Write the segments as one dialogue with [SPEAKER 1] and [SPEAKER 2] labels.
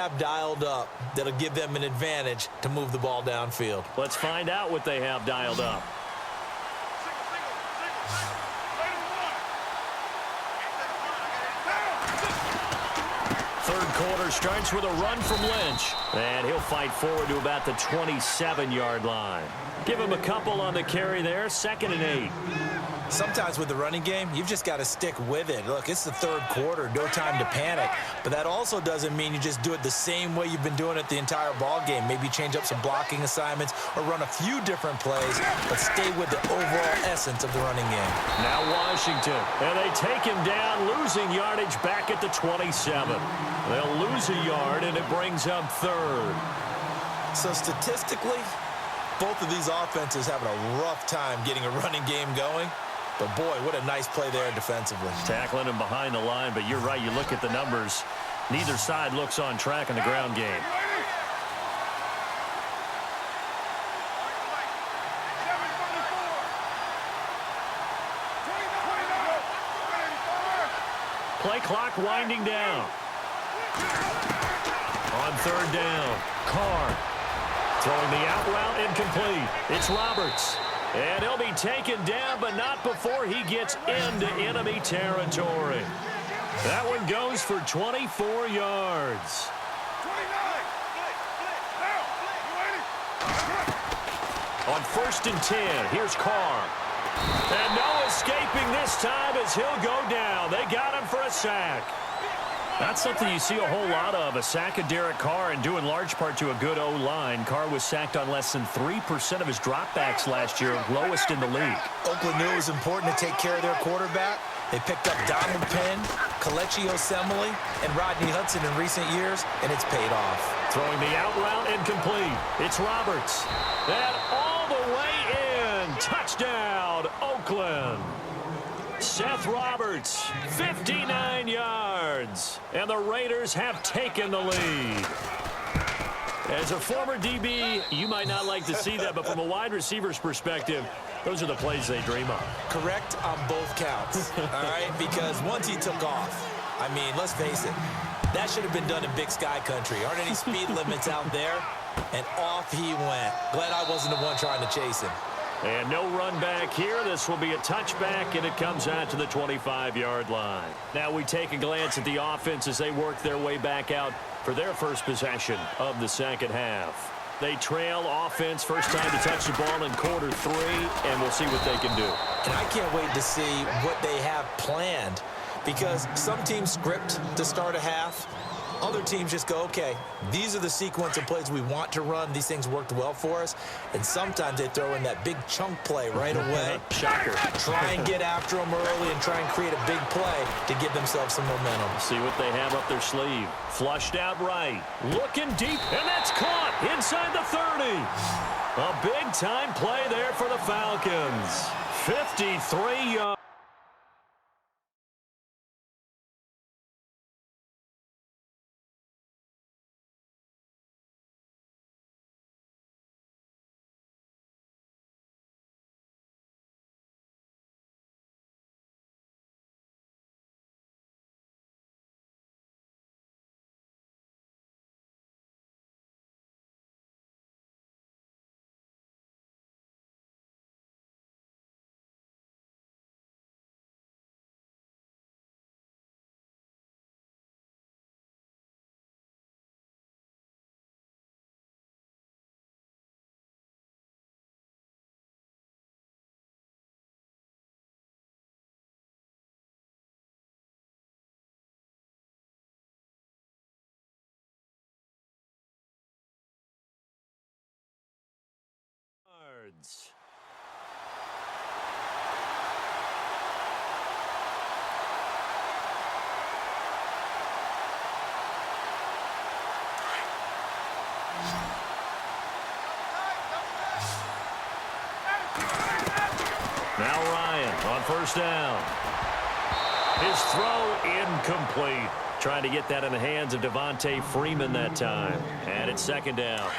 [SPEAKER 1] have dialed up that'll give them an advantage to move the ball downfield?
[SPEAKER 2] Let's find out what they have dialed up. Third quarter starts with a run from Lynch. And he'll fight forward to about the 27-yard line. Give him a couple on the carry there, 2nd and 8.
[SPEAKER 1] Sometimes with the running game, you've just got to stick with it. Look, it's the third quarter, no time to panic. But that also doesn't mean you just do it the same way you've been doing it the entire ball game. Maybe change up some blocking assignments or run a few different plays, but stay with the overall essence of the running game.
[SPEAKER 2] Now Washington, and they take him down, losing yardage back at the 27. They'll lose a yard, and it brings up 3rd.
[SPEAKER 1] So statistically, both of these offenses having a rough time getting a running game going. But, boy, what a nice play there defensively.
[SPEAKER 2] Tackling him behind the line, but you're right. You look at the numbers. Neither side looks on track in the ground game. Play clock winding down. On 3rd down, Carr. Throwing the out route incomplete. It's Roberts. And he'll be taken down, but not before he gets into enemy territory. That one goes for 24 yards. On 1st and 10, here's Carr. And no escaping this time as he'll go down. They got him for a sack. That's something you see a whole lot of, a sack of Derek Carr, and due in large part to a good O-line. Carr was sacked on less than 3% of his dropbacks last year, lowest in the league.
[SPEAKER 1] Oakland knew it was important to take care of their quarterback. They picked up Donald Penn, Kelechi Osemele, and Rodney Hudson in recent years, and it's paid off.
[SPEAKER 2] Throwing the out route incomplete. It's Roberts. And all the way in. Touchdown, Oakland. Seth Roberts, 59 yards. And the Raiders have taken the lead. As a former DB, you might not like to see that, but from a wide receiver's perspective, those are the plays they dream of.
[SPEAKER 1] Correct on both counts, all right? Because once he took off, I mean, let's face it, that should have been done in Big Sky Country. Aren't any speed limits out there? And off he went. Glad I wasn't the one trying to chase him.
[SPEAKER 2] And no run back here. This will be a touchback, and it comes out to the 25-yard line. Now we take a glance at the offense as they work their way back out for their first possession of the second half. They trail offense, first time to touch the ball in quarter 3, and we'll see what they can do.
[SPEAKER 1] And I can't wait to see what they have planned, because some teams script to start a half. Other teams just go, okay, these are the sequence of plays we want to run. These things worked well for us. And sometimes they throw in that big chunk play right away.
[SPEAKER 2] Shocker.
[SPEAKER 1] Try and get after them early and try and create a big play to give themselves some momentum.
[SPEAKER 2] See what they have up their sleeve. Flushed out right. Looking deep, and that's caught inside the 30. A big-time play there for the Falcons. 53 yards. Now Ryan on first down. His throw incomplete. Trying to get that in the hands of Devontae Freeman that time. And it's second down.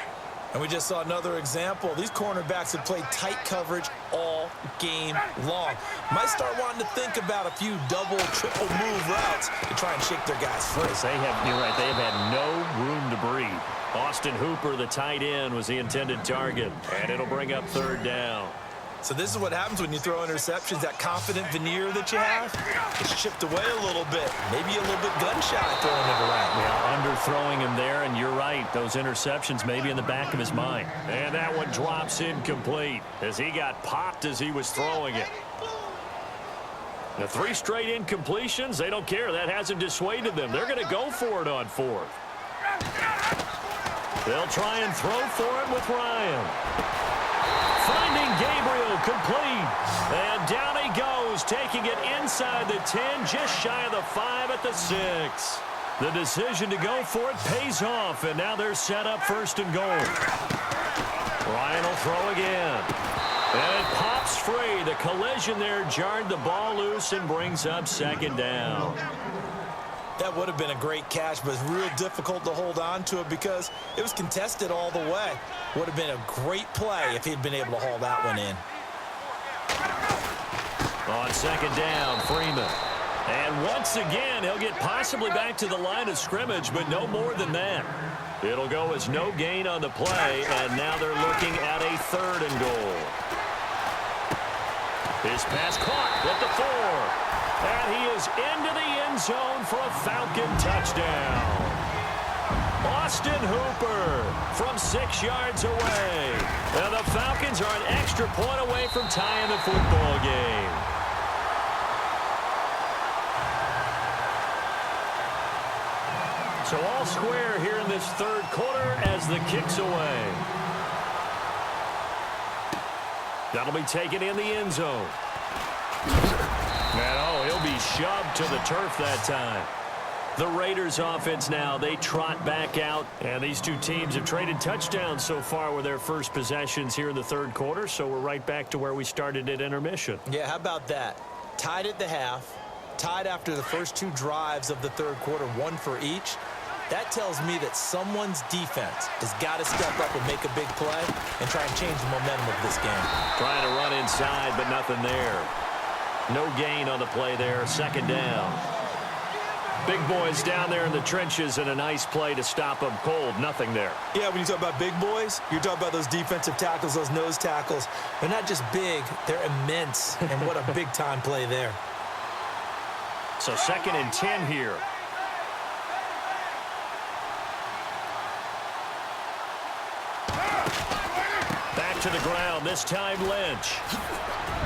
[SPEAKER 1] And we just saw another example. These cornerbacks have played tight coverage all game long. Might start wanting to think about a few double, triple move routes to try and shake their guys free.
[SPEAKER 2] They have, you're right, they have had no room to Austin Hooper, the tight end, was the intended target. And it'll bring up third down.
[SPEAKER 1] So this is what happens when you throw interceptions. That confident veneer that you have, it's chipped away a little bit. Maybe a little bit gun-shy throwing it around.
[SPEAKER 2] Yeah, underthrowing him there, and you're right. Those interceptions may be in the back of his mind. And that one drops incomplete as he got popped as he was throwing it. The 3 straight incompletions, they don't care. That hasn't dissuaded them. They're going to go for it on 4th. They'll try and throw for it with Ryan. Finding Gabriel, complete. And down he goes, taking it inside the 10, just shy of the 5 at the 6. The decision to go for it pays off, and now they're set up 1st and goal. Ryan will throw again. And it pops free. The collision there jarred the ball loose and brings up 2nd down.
[SPEAKER 1] That would have been a great catch, but it's real difficult to hold on to it because it was contested all the way. Would have been a great play if he'd been able to haul that one in.
[SPEAKER 2] On 2nd down, Freeman. And once again, he'll get possibly back to the line of scrimmage, but no more than that. It'll go as no gain on the play, and now they're looking at a 3rd and goal. His pass caught at the 4. And he is into the end zone for a Falcon touchdown. Austin Hooper from 6 yards away. And the Falcons are an extra point away from tying the football game. So all square here in this 3rd quarter as the kick's away. That'll be taken in the end zone. And oh, he'll be shoved to the turf that time. The Raiders offense now, they trot back out. And these two teams have traded touchdowns so far with their first possessions here in the 3rd quarter. So we're right back to where we started at intermission.
[SPEAKER 1] Yeah, how about that? Tied at the half, tied after the first 2 drives of the 3rd quarter, 1 for each. That tells me that someone's defense has got to step up and make a big play and try and change the momentum of this game.
[SPEAKER 2] Trying to run inside, but nothing there. No gain on the play there. 2nd down. Big boys down there in the trenches, and a nice play to stop them cold. Nothing there.
[SPEAKER 1] Yeah, when you talk about big boys, you're talking about those defensive tackles, those nose tackles. They're not just big, they're immense. And what a big-time play there.
[SPEAKER 2] So 2nd and 10 here. Back to the ground, this time Lynch.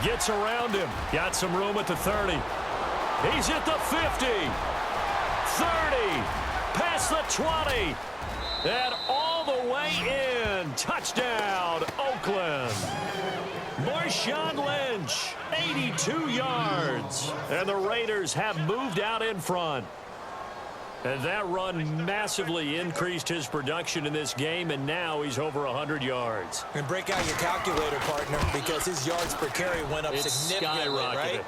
[SPEAKER 2] Gets around him. Got some room at the 30. He's at the 50. 30. Past the 20. And all the way in. Touchdown, Oakland. Marshawn Lynch, 82 yards. And the Raiders have moved out in front. And that run massively increased his production in this game, and now he's over 100 yards.
[SPEAKER 1] And break out your calculator, partner, because his yards per carry went up significantly, right?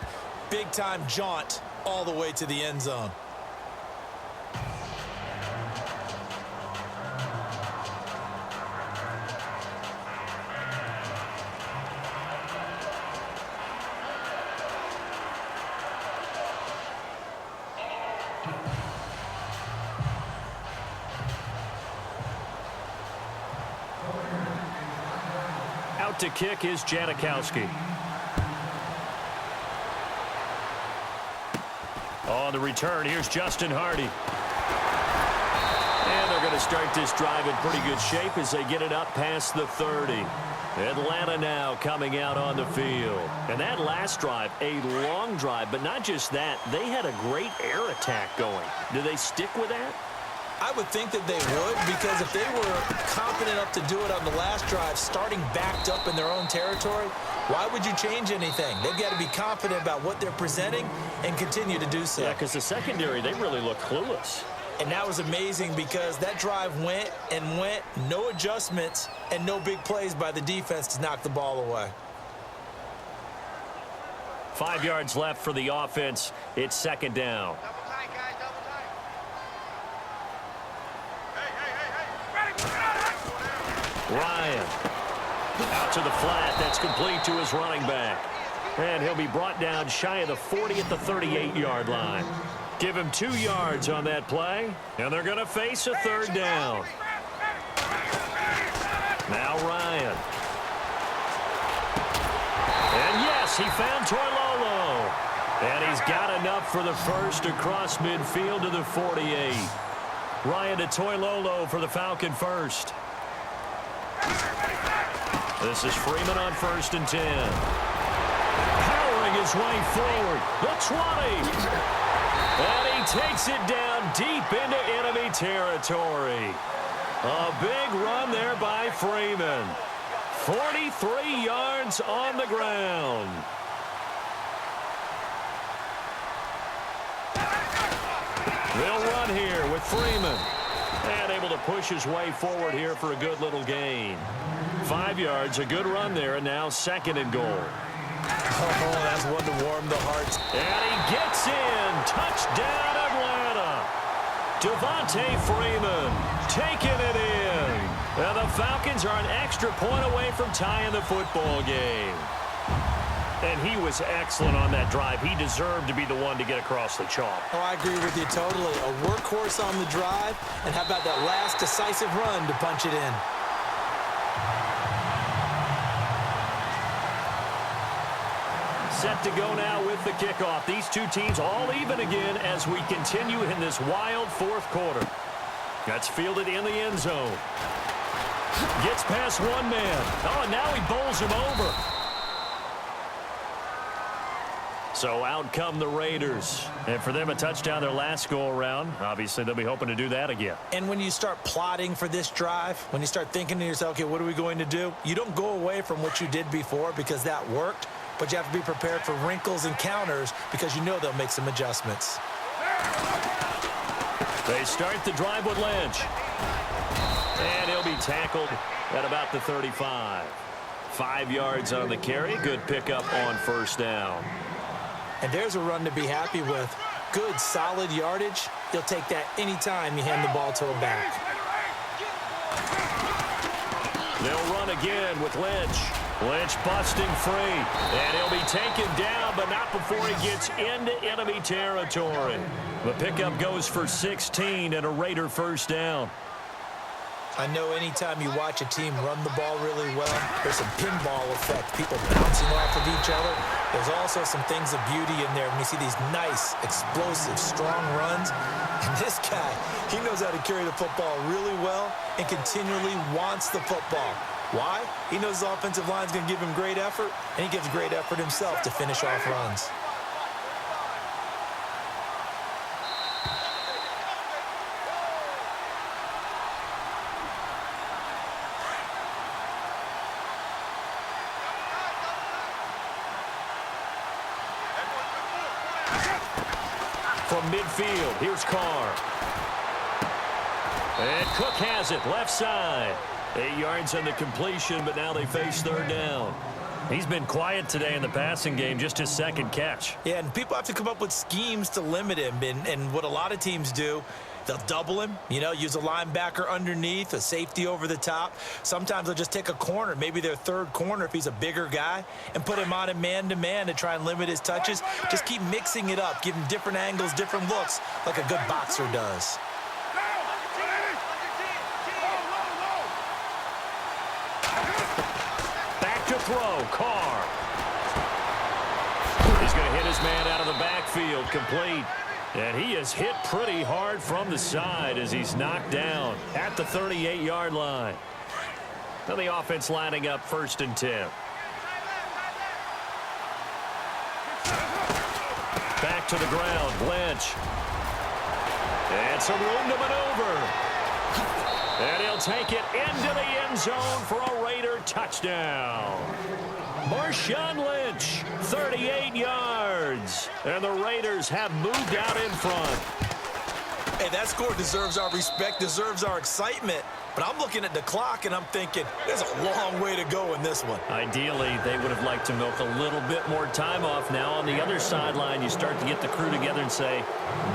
[SPEAKER 1] Big-time jaunt all the way to the end zone.
[SPEAKER 2] To kick is Janikowski. On the return, here's Justin Hardy. And they're going to start this drive in pretty good shape as they get it up past the 30. Atlanta now coming out on the field. And that last drive, a long drive, but not just that. They had a great air attack going. Do they stick with that?
[SPEAKER 1] I would think that they would, because if they were confident enough to do it on the last drive, starting backed up in their own territory, why would you change anything? They've got to be confident about what they're presenting and continue to do so.
[SPEAKER 2] Yeah, because the secondary, they really look clueless.
[SPEAKER 1] And that was amazing because that drive went and went, no adjustments, and no big plays by the defense to knock the ball away.
[SPEAKER 2] 5 yards left for the offense. It's 2nd down. Ryan out to the flat. That's complete to his running back. And he'll be brought down shy of the 40 at the 38-yard line. Give him 2 yards on that play, and they're going to face a 3rd down. Now Ryan. And yes, he found Toilolo. And he's got enough for the first across midfield to the 48. Ryan to Toilolo for the Falcon first. This is Freeman on 1st and 10. Powering his way forward. The 20. And he takes it down deep into enemy territory. A big run there by Freeman. 43 yards on the ground. They'll run here with Freeman. And able to push his way forward here for a good little gain. 5 yards, a good run there, and now 2nd and goal.
[SPEAKER 1] Oh, that's one to warm the hearts.
[SPEAKER 2] And he gets in. Touchdown, Atlanta. Devontae Freeman taking it in. And the Falcons are an extra point away from tying the football game. And he was excellent on that drive. He deserved to be the one to get across the chalk.
[SPEAKER 1] Oh, I agree with you totally. A workhorse on the drive, and how about that last decisive run to punch it in?
[SPEAKER 2] Set to go now with the kickoff. These two teams all even again as we continue in this wild 4th quarter. That's fielded in the end zone. Gets past one man. Oh, and now he bowls him over. So out come the Raiders. And for them, a touchdown their last go-around. Obviously, they'll be hoping to do that again.
[SPEAKER 1] And when you start plotting for this drive, when you start thinking to yourself, okay, what are we going to do? You don't go away from what you did before because that worked, but you have to be prepared for wrinkles and counters because you know they'll make some adjustments.
[SPEAKER 2] They start the drive with Lynch. And he'll be tackled at about the 35. 5 yards on the carry. Good pickup on 1st down.
[SPEAKER 1] And there's a run to be happy with. Good, solid yardage. You'll take that anytime you hand the ball to a back.
[SPEAKER 2] They'll run again with Lynch. Lynch busting free. And he'll be taken down, but not before he gets into enemy territory. The pickup goes for 16 and a Raider 1st down.
[SPEAKER 1] I know anytime you watch a team run the ball really well, there's some pinball effect, people bouncing off of each other. There's also some things of beauty in there when you see these nice, explosive, strong runs. And this guy, he knows how to carry the football really well and continually wants the football. Why? He knows his offensive line's going to give him great effort, and he gives great effort himself to finish off runs.
[SPEAKER 2] From midfield, here's Carr. And Cook has it, left side. 8 yards on the completion, but now they face 3rd down. He's been quiet today in the passing game, just his 2nd catch.
[SPEAKER 1] Yeah, and people have to come up with schemes to limit him. And what a lot of teams do, they'll double him, use a linebacker underneath, a safety over the top. Sometimes they'll just take a corner, maybe their 3rd corner if he's a bigger guy, and put him on a man-to-man to try and limit his touches. Just keep mixing it up, give him different angles, different looks, like a good boxer does.
[SPEAKER 2] Back to throw, Carr. He's going to hit his man out of the backfield, complete. And he is hit pretty hard from the side as he's knocked down at the 38-yard line. Now the offense lining up 1st and 10. Back to the ground, Lynch. And some room to maneuver. And he'll take it into the end zone for a Raider touchdown. Marshawn Lynch, 38 yards. And the Raiders have moved out in front.
[SPEAKER 1] Hey, that score deserves our respect, deserves our excitement. But I'm looking at the clock, and I'm thinking, there's a long way to go in this one.
[SPEAKER 2] Ideally, they would have liked to milk a little bit more time off. Now, on the other sideline, you start to get the crew together and say,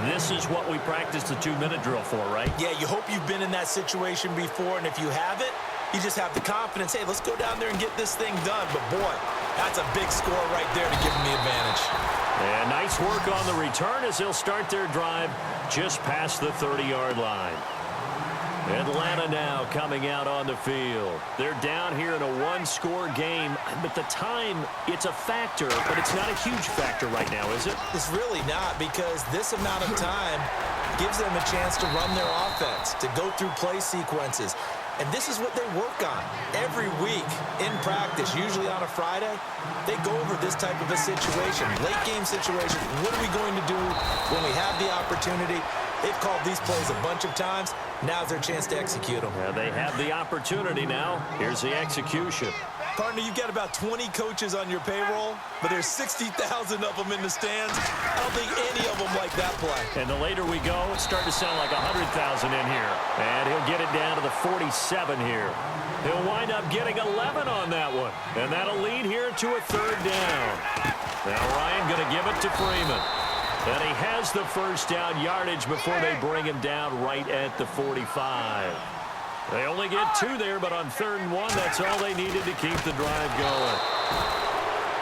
[SPEAKER 2] this is what we practiced the 2-minute drill for, right?
[SPEAKER 1] Yeah, you hope you've been in that situation before, and if you haven't, you just have the confidence, hey, let's go down there and get this thing done. But, boy, that's a big score right there to give them the advantage.
[SPEAKER 2] And nice work on the return as they'll start their drive just past the 30-yard line. Atlanta now coming out on the field. They're down here in a one-score game, but the time, it's a factor, but it's not a huge factor right now, is it?
[SPEAKER 1] It's really not, because this amount of time gives them a chance to run their offense, to go through play sequences. And this is what they work on every week in practice, usually on a Friday. They go over this type of a situation, late game situation. What are we going to do when we have the opportunity? They've called these plays a bunch of times. Now's their chance to execute them.
[SPEAKER 2] They have the opportunity now. Here's the execution.
[SPEAKER 1] Partner, you've got about 20 coaches on your payroll, but there's 60,000 of them in the stands. I don't think any of them like that play.
[SPEAKER 2] And the later we go, it's starting to sound like 100,000 in here. And he'll get it down to the 47 here. He'll wind up getting 11 on that one. And that'll lead here to a third down. Now Ryan going to give it to Freeman. And he has the first down yardage before they bring him down right at the 45. They only get 2 there, but on 3rd and 1, that's all they needed to keep the drive going.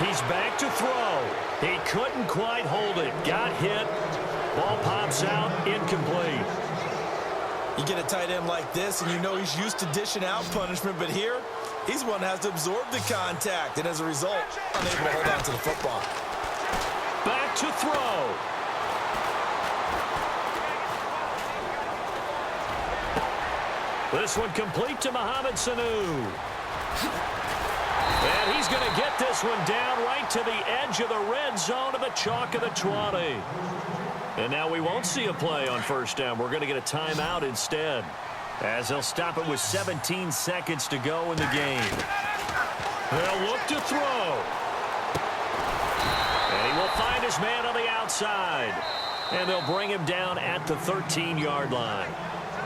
[SPEAKER 2] He's back to throw. He couldn't quite hold it. Got hit. Ball pops out, incomplete.
[SPEAKER 1] You get a tight end like this, and you know he's used to dishing out punishment, but here, he's one that has to absorb the contact, and as a result, unable to hold on to the football.
[SPEAKER 2] Back to throw. This one complete to Mohamed Sanu. And he's going to get this one down right to the edge of the red zone of the chalk of the 20. And now we won't see a play on first down. We're going to get a timeout instead, as they'll stop it with 17 seconds to go in the game. They'll look to throw. And he will find his man on the outside. And they'll bring him down at the 13-yard line.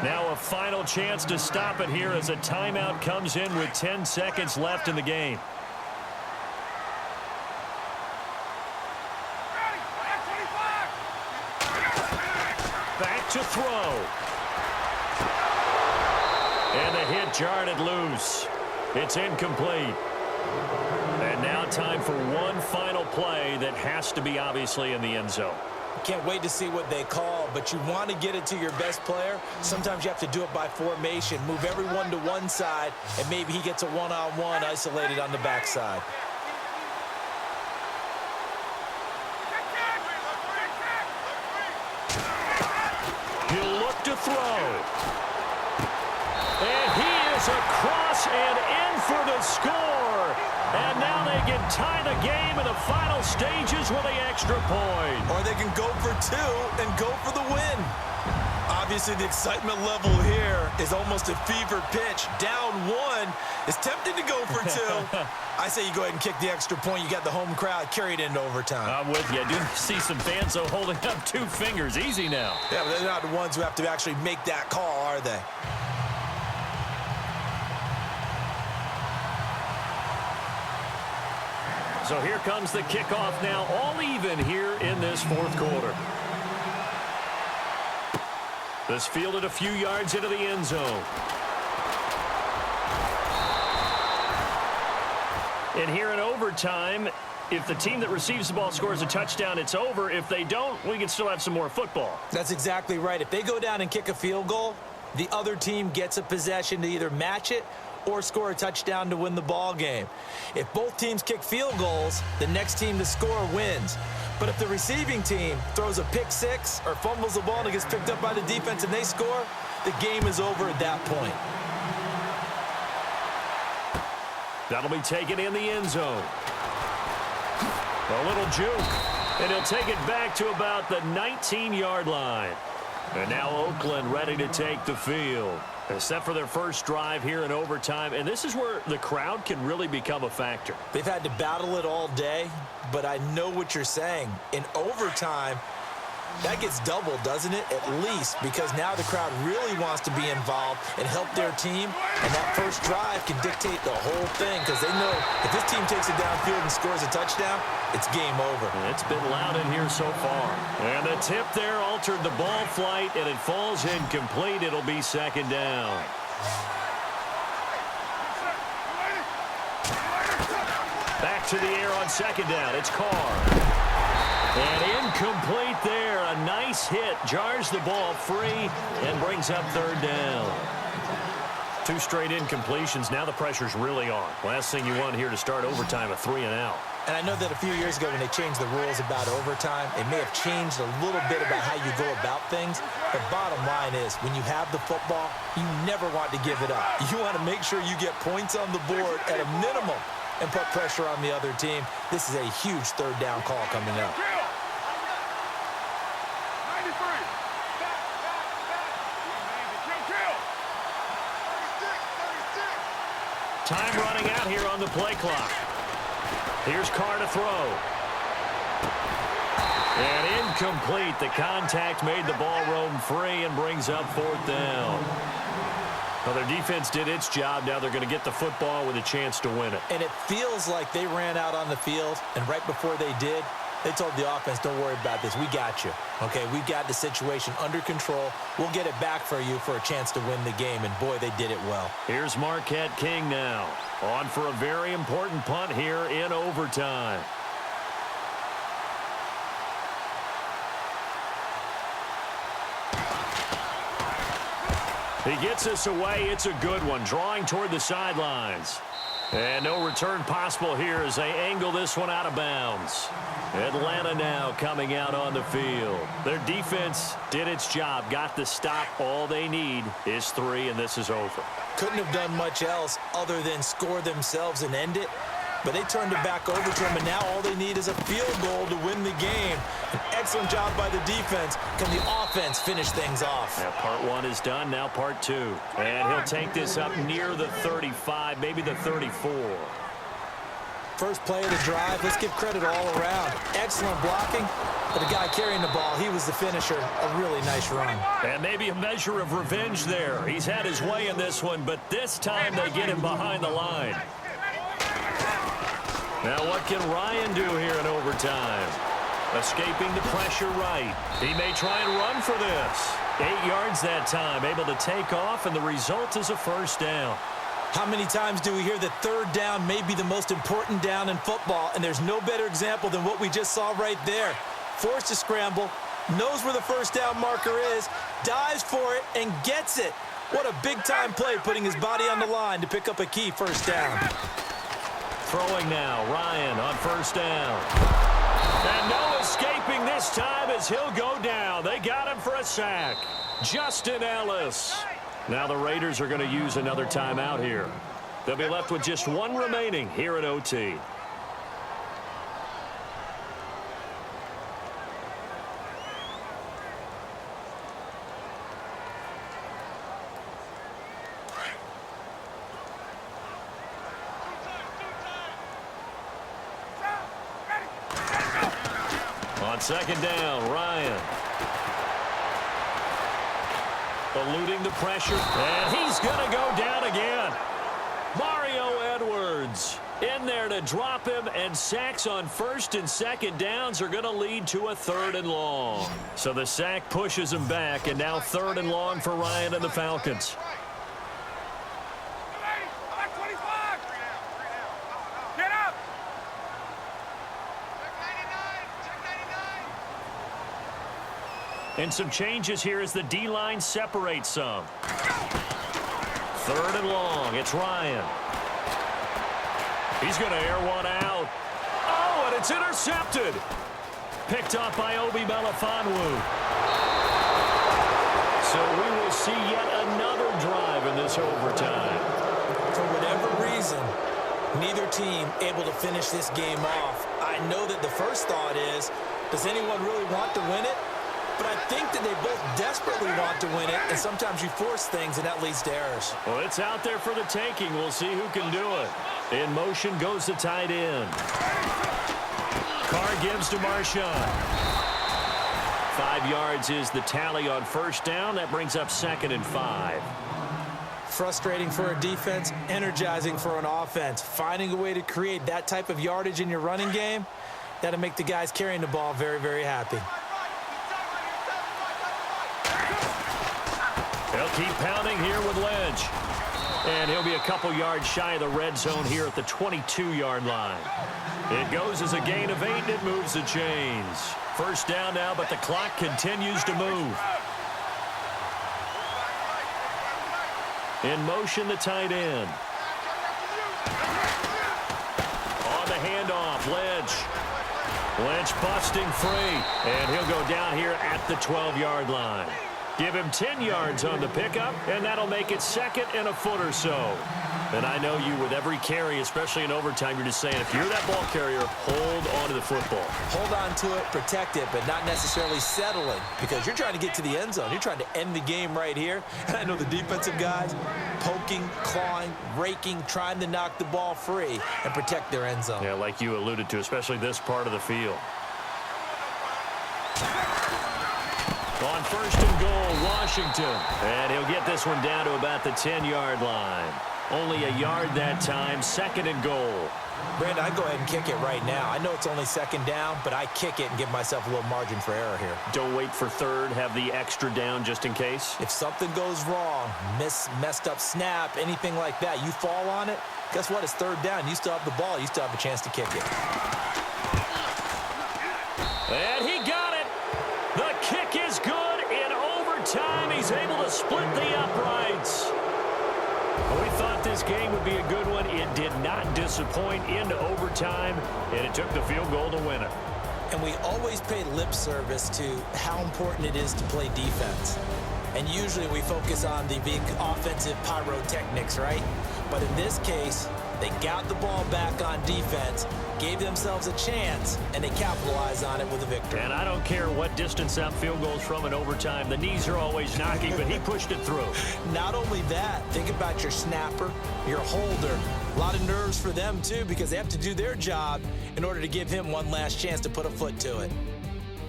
[SPEAKER 2] Now a final chance to stop it here as a timeout comes in with 10 seconds left in the game. Back to throw. And the hit jarred it loose. It's incomplete. And now time for one final play that has to be obviously in the end zone.
[SPEAKER 1] Can't wait to see what they call, but you want to get it to your best player. Sometimes you have to do it by formation. Move everyone to one side, and maybe he gets a one-on-one isolated on the backside.
[SPEAKER 2] He'll look to throw. And he is across and in for the score. And now they can tie the game in the final stages with the extra point.
[SPEAKER 1] Or they can go for 2 and go for the win. Obviously, the excitement level here is almost a fever pitch. Down 1 is tempted to go for 2. I say you go ahead and kick the extra point. You got the home crowd carried into overtime.
[SPEAKER 2] I'm with you. I do see some fans though holding up 2 fingers. Easy now.
[SPEAKER 1] Yeah, but they're not the ones who have to actually make that call, are they?
[SPEAKER 2] So here comes the kickoff now, all even here in this 4th quarter. This fielded a few yards into the end zone. And here in overtime, if the team that receives the ball scores a touchdown, it's over. If they don't, we can still have some more football.
[SPEAKER 1] That's exactly right. If they go down and kick a field goal, the other team gets a possession to either match it or score a touchdown to win the ball game. If both teams kick field goals, the next team to score wins. But if the receiving team throws a pick 6 or fumbles the ball and it gets picked up by the defense and they score, the game is over at that point.
[SPEAKER 2] That'll be taken in the end zone. A little juke, and he'll take it back to about the 19-yard line. And now Oakland ready to take the field. Set for their first drive here in overtime, and this is where the crowd can really become a factor.
[SPEAKER 1] They've had to battle it all day, but I know what you're saying. In overtime, that gets doubled, doesn't it? At least, because now the crowd really wants to be involved and help their team, and that first drive can dictate the whole thing because they know if this team takes it downfield and scores a touchdown, it's game over.
[SPEAKER 2] It's been loud in here so far. And the tip there altered the ball flight, and it falls incomplete. It'll be 2nd down. Back to the air on 2nd down. It's Carr. And incomplete there. A nice hit. Jars the ball free and brings up 3rd down. 2 straight incompletions. Now the pressure's really on. Last thing you want here to start overtime, a 3 and out.
[SPEAKER 1] And I know that a few years ago when they changed the rules about overtime, it may have changed a little bit about how you go about things. But bottom line is, when you have the football, you never want to give it up. You want to make sure you get points on the board at a minimum and put pressure on the other team. This is a huge third down call coming up.
[SPEAKER 2] Time running out here on the play clock. Here's Carr to throw. And incomplete. The contact made the ball roam free and brings up 4th down. Well, their defense did its job. Now they're going to get the football with a chance to win it.
[SPEAKER 1] And it feels like they ran out on the field, and right before they did, they told the offense, don't worry about this. We got you. Okay, we got the situation under control. We'll get it back for you for a chance to win the game. And, boy, they did it well.
[SPEAKER 2] Here's Marquette King now. On for a very important punt here in overtime. He gets us away. It's a good one. Drawing toward the sidelines. And no return possible here as they angle this one out of bounds. Atlanta now coming out on the field. Their defense did its job, got the stop. All they need is 3, and this is over.
[SPEAKER 1] Couldn't have done much else other than score themselves and end it. But they turned it back over to them, and now all they need is a field goal to win the game. An excellent job by the defense. Can the offense finish things off?
[SPEAKER 2] Now part 1 is done, now part 2. And he'll take this up near the 35, maybe the 34.
[SPEAKER 1] First play of the drive, let's give credit all around. Excellent blocking, but the guy carrying the ball, he was the finisher. A really nice run.
[SPEAKER 2] And maybe a measure of revenge there. He's had his way in this one, but this time they get him behind the line. Now what can Ryan do here in overtime? Escaping the pressure right. He may try and run for this. 8 yards that time, able to take off, and the result is a first down.
[SPEAKER 1] How many times do we hear that third down may be the most important down in football, and there's no better example than what we just saw right there. Forced to scramble, knows where the first down marker is, dives for it, and gets it. What a big-time play, putting his body on the line to pick up a key first down.
[SPEAKER 2] Throwing now, Ryan on first down. And no escaping this time as he'll go down. They got him for a sack. Justin Ellis. Now the Raiders are going to use another timeout here. They'll be left with just 1 remaining here at OT. On second down, Ryan. Eluding the pressure, and he's going to go down again. Mario Edwards in there to drop him, and sacks on first and second downs are going to lead to a 3rd and long. So the sack pushes him back, and now 3rd and long for Ryan and the Falcons. And some changes here as the D-line separates some. 3rd and long. It's Ryan. He's going to air one out. Oh, and it's intercepted. Picked off by Obi Melifonwu. So we will see yet another drive in this overtime.
[SPEAKER 1] For whatever reason, neither team able to finish this game off. I know that the first thought is, does anyone really want to win it? But I think that they both desperately want to win it, and sometimes you force things, and that leads to errors.
[SPEAKER 2] Well, it's out there for the taking. We'll see who can do it. In motion goes the tight end. Carr gives to Marshawn. 5 yards is the tally on first down. That brings up 2nd and 5.
[SPEAKER 1] Frustrating for a defense, energizing for an offense. Finding a way to create that type of yardage in your running game, that'll make the guys carrying the ball very, very happy.
[SPEAKER 2] They'll keep pounding here with Lynch. And he'll be a couple yards shy of the red zone here at the 22-yard line. It goes as a gain of 8, and it moves the chains. First down now, but the clock continues to move. In motion, the tight end. On the handoff, Lynch busting free, and he'll go down here at the 12-yard line. Give him 10 yards on the pickup, and that'll make it second and a foot or so. And I know you, with every carry, especially in overtime, you're just saying, if you're that ball carrier, hold on to the football.
[SPEAKER 1] Hold on to it, protect it, but not necessarily settling, because you're trying to get to the end zone. You're trying to end the game right here. And I know the defensive guys poking, clawing, raking, trying to knock the ball free and protect their end zone.
[SPEAKER 2] Yeah, like you alluded to, especially this part of the field. On first and goal, Washington. And he'll get this one down to about the 10-yard line. Only a yard that time, second and goal.
[SPEAKER 1] Brandon, I go ahead and kick it right now. I know it's only second down, but I kick it and give myself a little margin for error here.
[SPEAKER 2] Don't wait for third, have the extra down just in case.
[SPEAKER 1] If something goes wrong, messed up snap, anything like that, you fall on it, guess what? It's third down. You still have the ball. You still have a chance to kick it.
[SPEAKER 2] And he got it. The kick is good. In overtime, he's able to split the uprights. We thought this game would be a good one. It did not disappoint into overtime, and it took the field goal to win it.
[SPEAKER 1] And we always pay lip service to how important it is to play defense. And usually we focus on the big offensive pyrotechnics, right? But in this case, they got the ball back on defense, gave themselves a chance, and they capitalized on it with a victory.
[SPEAKER 2] And I don't care what distance that field goes from in overtime. The knees are always knocking, but he pushed it through.
[SPEAKER 1] Not only that, think about your snapper, your holder. A lot of nerves for them, too, because they have to do their job in order to give him one last chance to put a foot to it.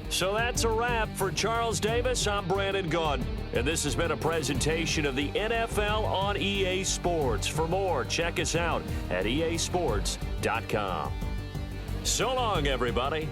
[SPEAKER 2] So that's a wrap for Charles Davis. I'm Brandon Gaudin, and this has been a presentation of the NFL on EA Sports. For more, check us out at easports.com. So long, everybody.